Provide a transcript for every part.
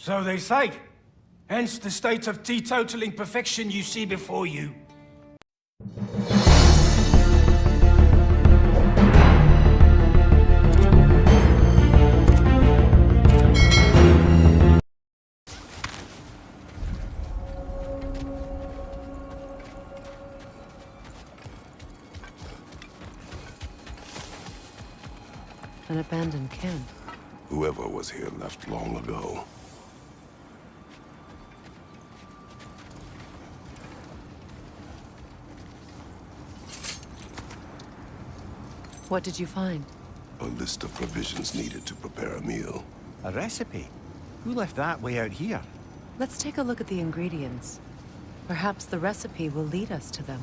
So they say. Hence the state of teetotaling perfection you see before you. An abandoned camp. Whoever was here left long ago. What did you find? A list of provisions needed to prepare a meal. A recipe? Who left that way out here? Let's take a look at the ingredients. Perhaps the recipe will lead us to them.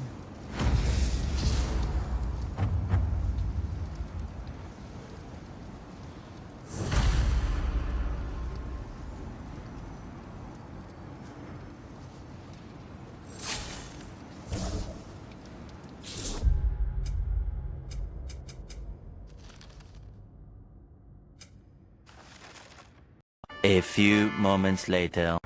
A few moments later.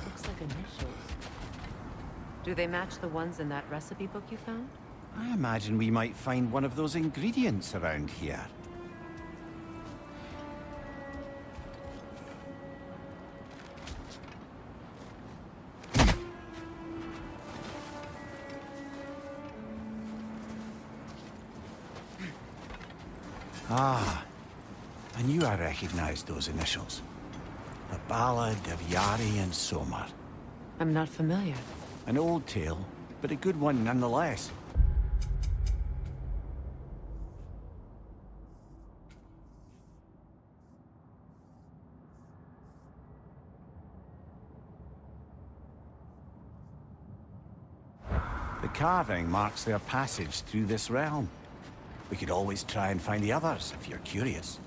Looks like initials. Do they match the ones in that recipe book you found? I imagine we might find one of those ingredients around here. Ah, I knew I recognized those initials. The Ballad of Yari and Somar. I'm not familiar. An old tale, but a good one nonetheless. The carving marks their passage through this realm. We could always try and find the others, if you're curious.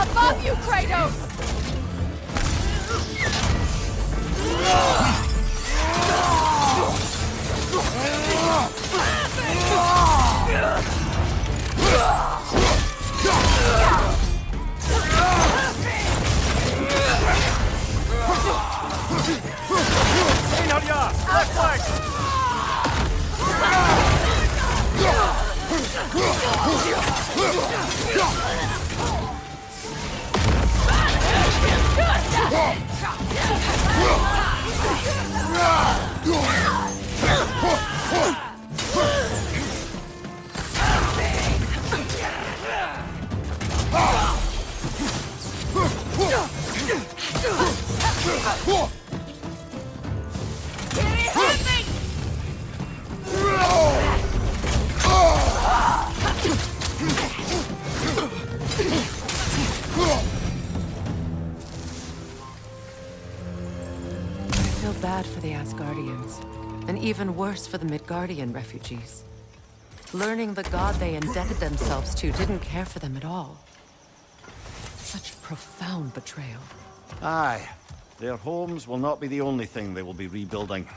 Above you, Kratos! Left leg! I feel bad for the Asgardians, and even worse for the Midgardian refugees. Learning the god they indebted themselves to didn't care for them at all. Such profound betrayal. Aye. Their homes will not be the only thing they will be rebuilding.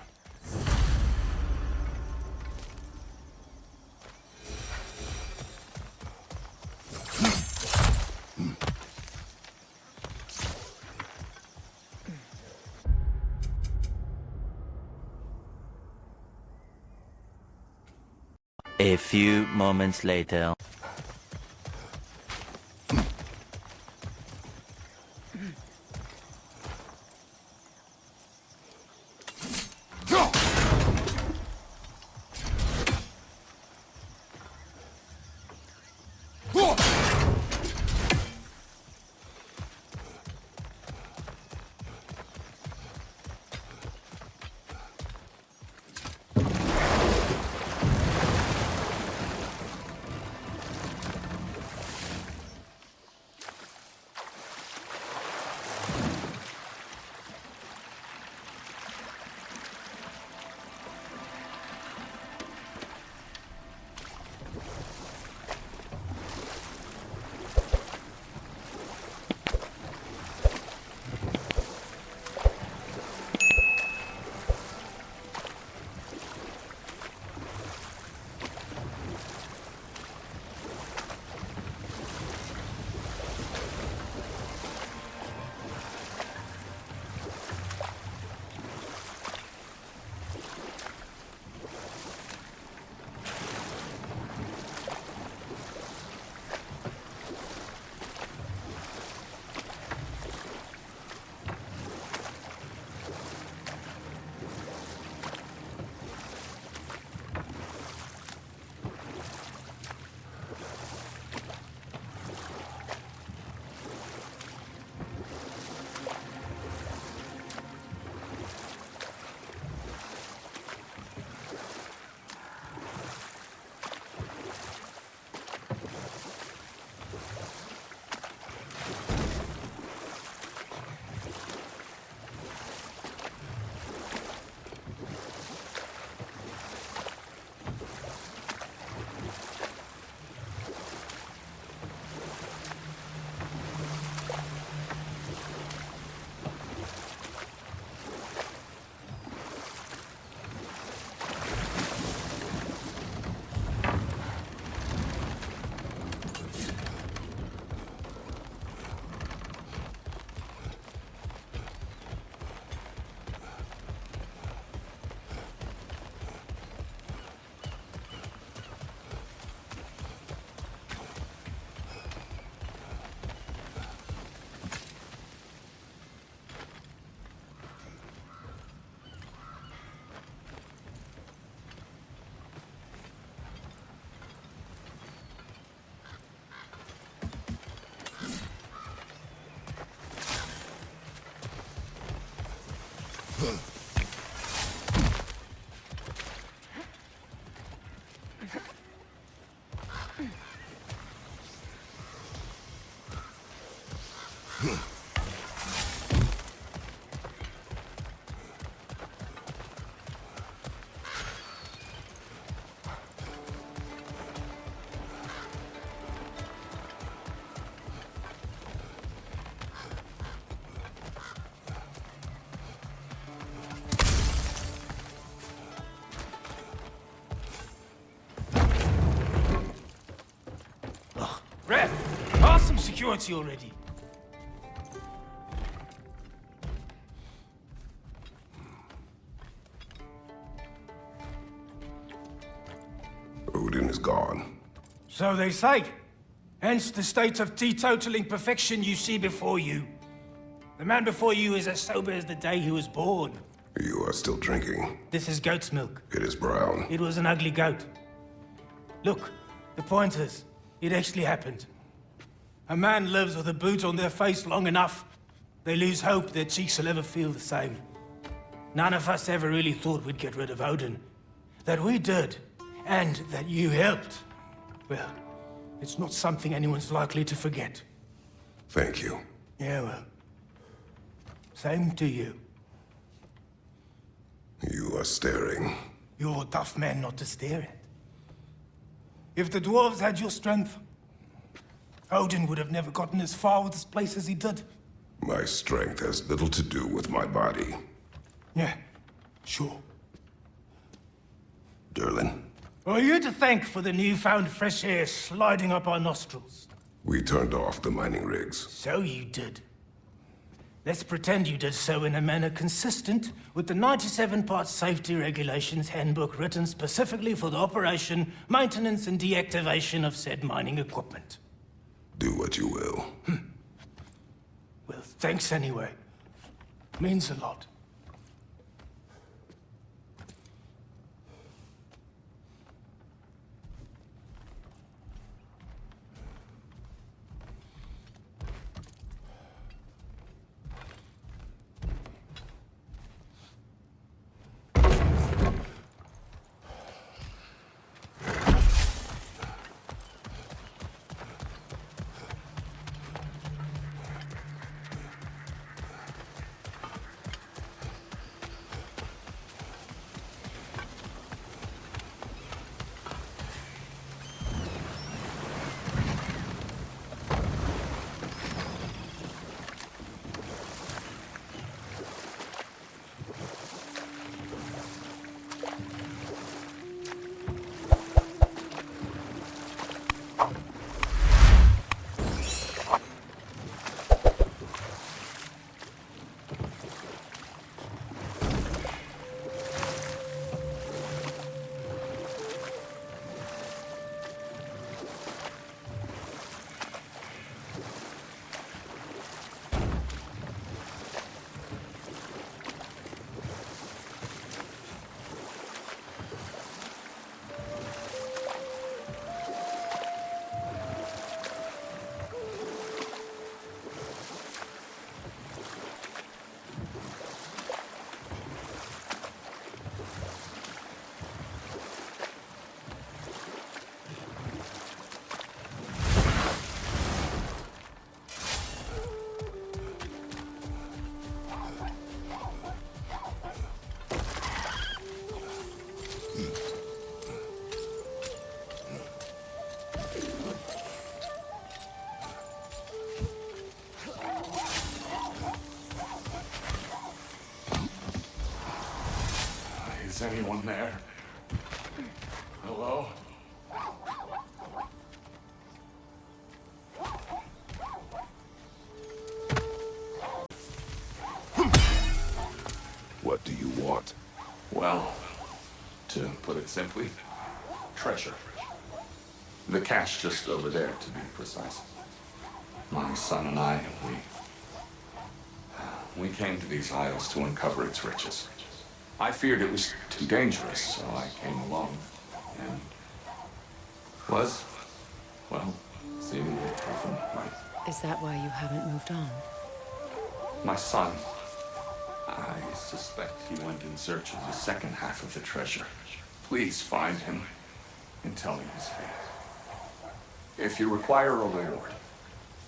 A few moments later. Red, ask some security already. Odin is gone. So they say. Hence the state of teetotaling perfection you see before you. The man before you is as sober as the day he was born. You are still drinking. This is goat's milk. It is brown. It was an ugly goat. Look, the point is, it actually happened. A man lives with a boot on their face long enough, they lose hope their cheeks will ever feel the same. None of us ever really thought we'd get rid of Odin. That we did, and that you helped. Well, it's not something anyone's likely to forget. Thank you. Yeah, well, same to you. You are staring. You're a tough man not to stare at. If the dwarves had your strength, Odin would have never gotten as far with this place as he did. My strength has little to do with my body. Yeah, sure. Derlin, Are you to thank for the newfound fresh air sliding up our nostrils? we turned off the mining rigs. So you did. Let's pretend you did so in a manner consistent with the 97-part safety regulations handbook written specifically for the operation, maintenance, and deactivation of said mining equipment. Do what you will. Well, thanks anyway. Means a lot. Is anyone there? Hello? What do you want? Well, to put it simply, treasure. The cache just over there, to be precise. My son and I, we came to these isles to uncover its riches. I feared it was too dangerous, so I came along, and was, well, seemingly proven right. Is that why you haven't moved on? My son, I suspect he went in search of the second half of the treasure. Please find him and tell me his fate. If you require a reward,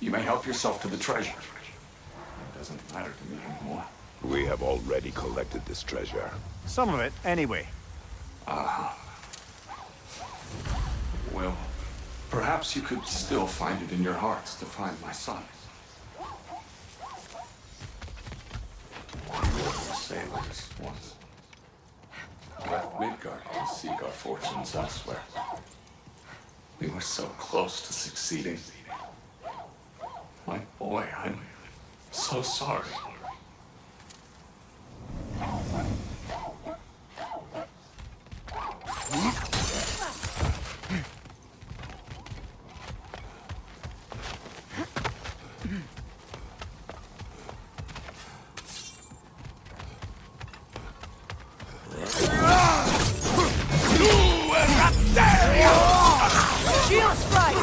you may help yourself to the treasure. It doesn't matter to me anymore. We have already collected this treasure. Some of it, anyway. Well, perhaps you could still find it in your hearts to find my son. Sailors once left Midgard to seek our fortunes elsewhere. We were so close to succeeding. My boy, I'm so sorry. Shield strike!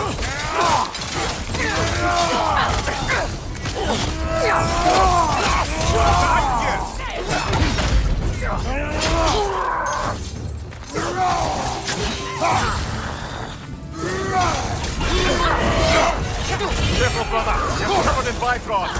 Careful, brother. You're covered in Bifrost.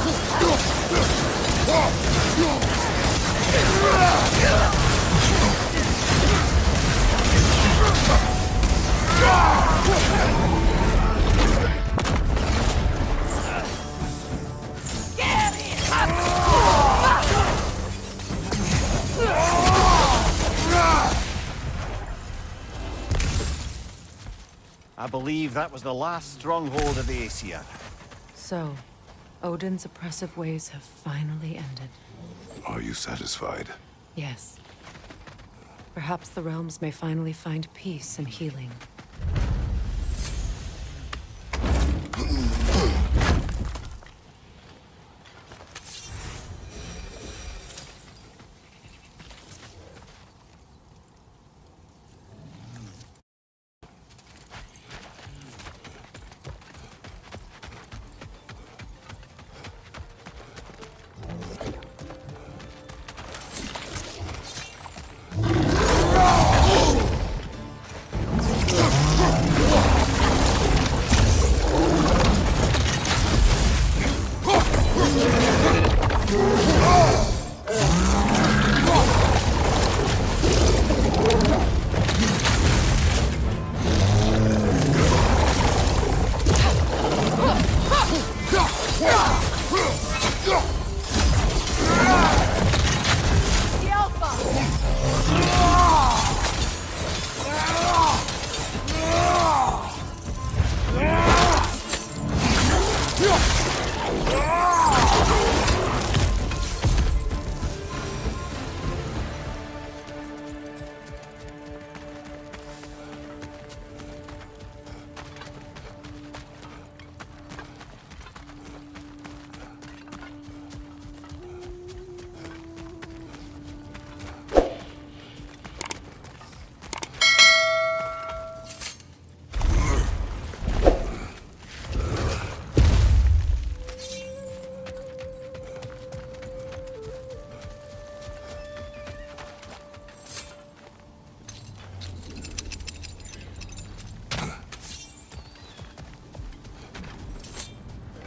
I believe that was the last stronghold of the Aesir. So, Odin's oppressive ways have finally ended. Are you satisfied? Yes. Perhaps the realms may finally find peace and healing.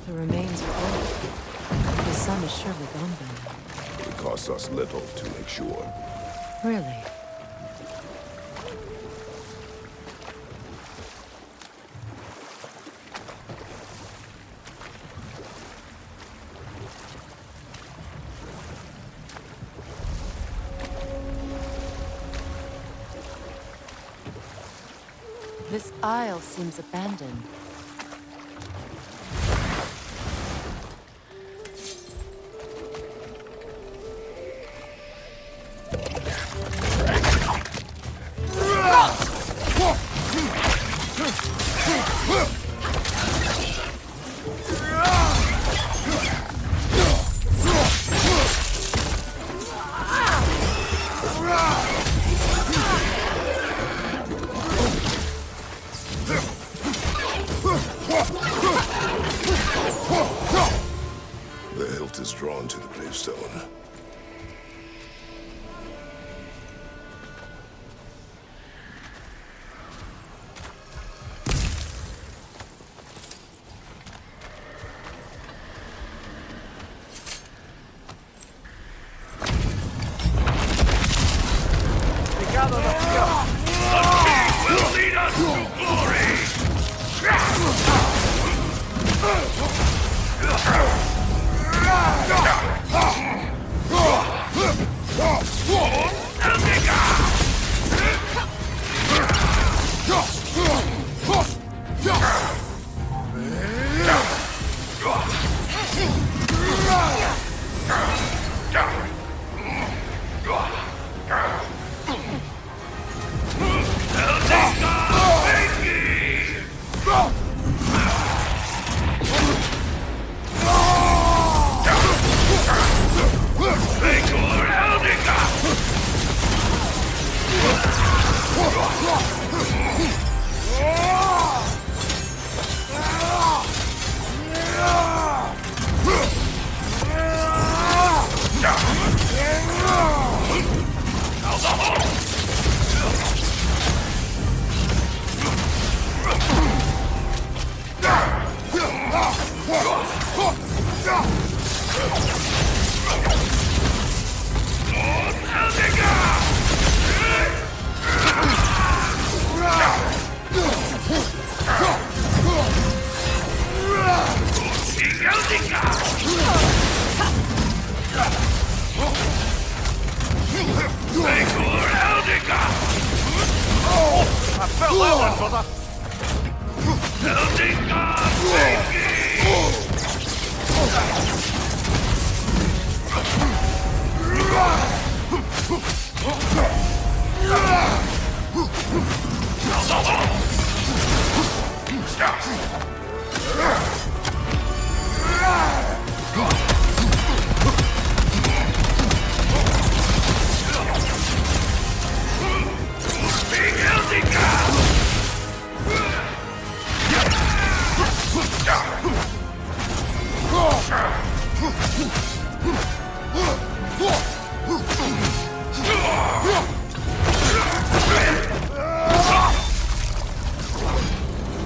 The remains are old. The sun is surely gone by now. It costs us little to make sure. Really? This isle seems abandoned. The hilt is drawn to the gravestone. Felt that one, brother.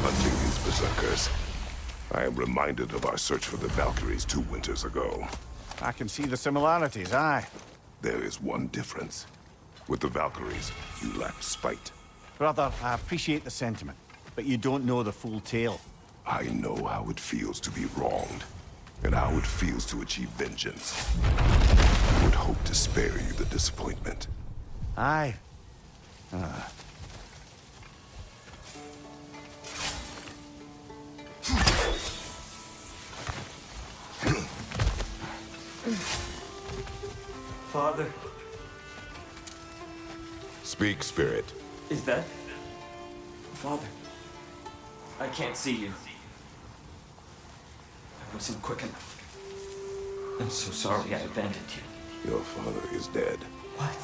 Hunting these berserkers, I am reminded of our search for the Valkyries 2 winters ago. I can see the similarities, aye. There is one difference. With the Valkyries, you lacked spite. Brother, I appreciate the sentiment, but you don't know the full tale. I know how it feels to be wronged, and how it feels to achieve vengeance. I would hope to spare you the disappointment. Aye. Father, Speak, Spirit. is that? Father, I can't see you. I wasn't quick enough. I'm so sorry I abandoned you. Your father is dead. What?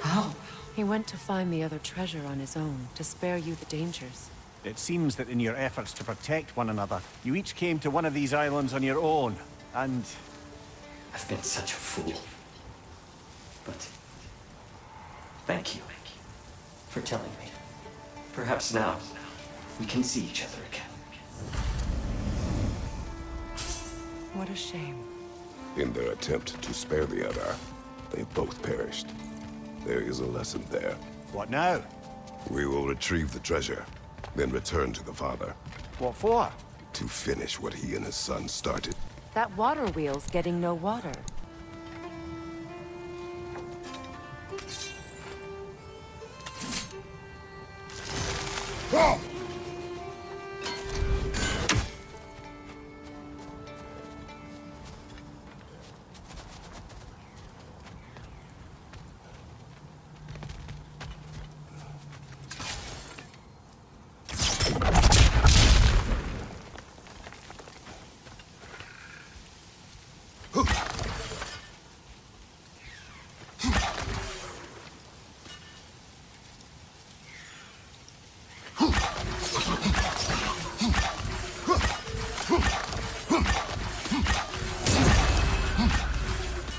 How? He went to find the other treasure on his own, to spare you the dangers. It seems that in your efforts to protect one another, you each came to one of these islands on your own, and... I've been such a fool. But thank you for telling me. Perhaps now we can see each other again. What a shame. In their attempt to spare the other, they both perished. There is a lesson there. What now? We will retrieve the treasure, then return to the father. What for? To finish what he and his son started. That water wheel's getting no water.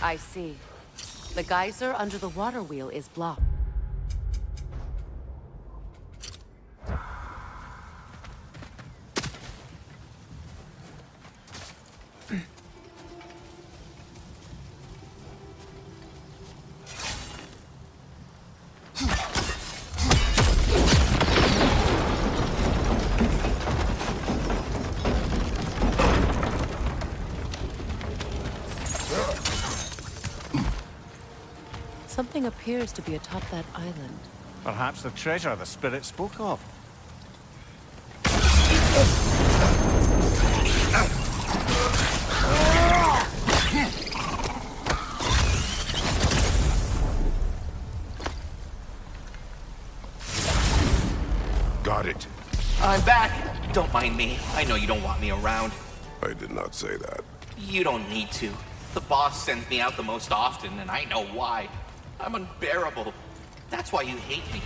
I see. The geyser under the water wheel is blocked. Something appears to be atop that island. Perhaps the treasure the spirit spoke of. Got it. I'm back. Don't mind me. I know you don't want me around. I did not say that. You don't need to. The boss sends me out the most often, and I know why. I'm unbearable. That's why you hate me.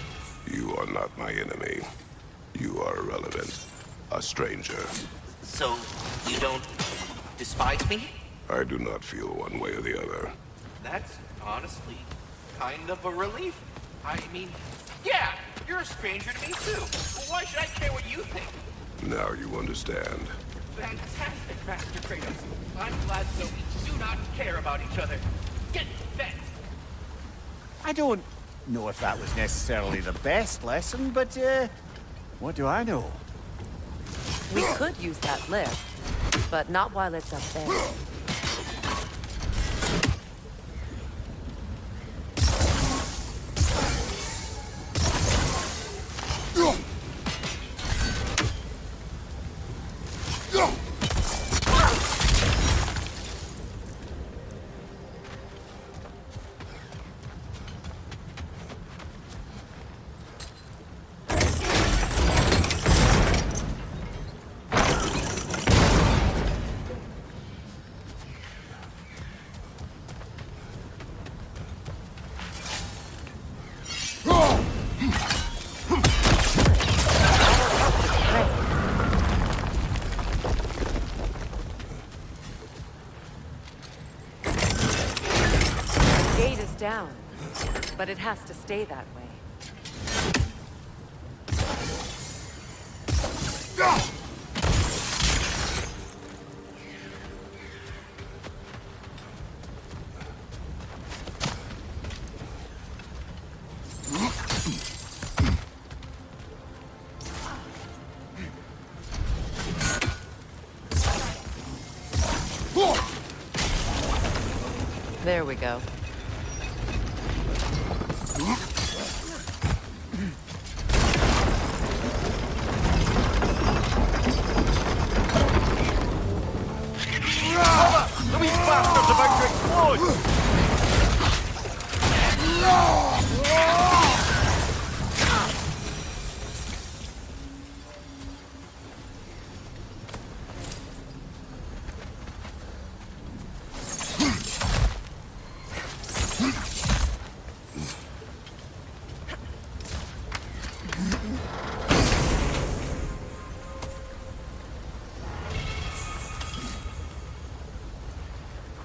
You are not my enemy. You are irrelevant. A stranger. So, you don't despise me? I do not feel one way or the other. That's honestly kind of a relief. I mean, yeah, you're a stranger to me too. But why should I care what you think? Now you understand. Fantastic, Master Kratos. I'm glad so we do not care about each other. Get bent. I don't know if that was necessarily the best lesson, but, what do I know? We could use that lift, but not while it's up there. But it has to stay that way. There we go. The wee bastard's about to explode!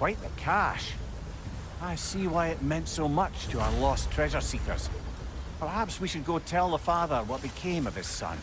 Quite the cache. I see why it meant so much to our lost treasure seekers. Perhaps we should go tell the father what became of his son.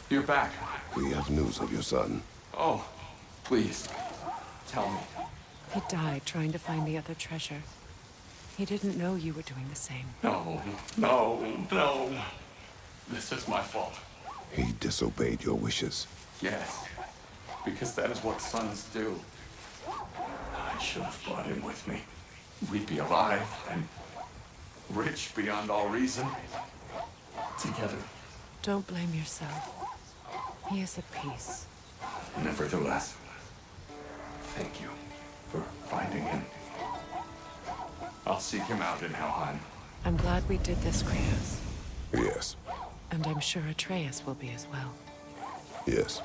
You're back. We have news of your son. Oh, please, tell me. He died trying to find the other treasure. He didn't know you were doing the same. No, no, no. This is my fault. He disobeyed your wishes. Yes, because that is what sons do. I should have brought him with me. We'd be alive and rich beyond all reason. Together. Don't blame yourself. He is at peace. Nevertheless, thank you for finding him. I'll seek him out in Helheim. I'm glad we did this, Kratos. Yes. And I'm sure Atreus will be as well. Yes.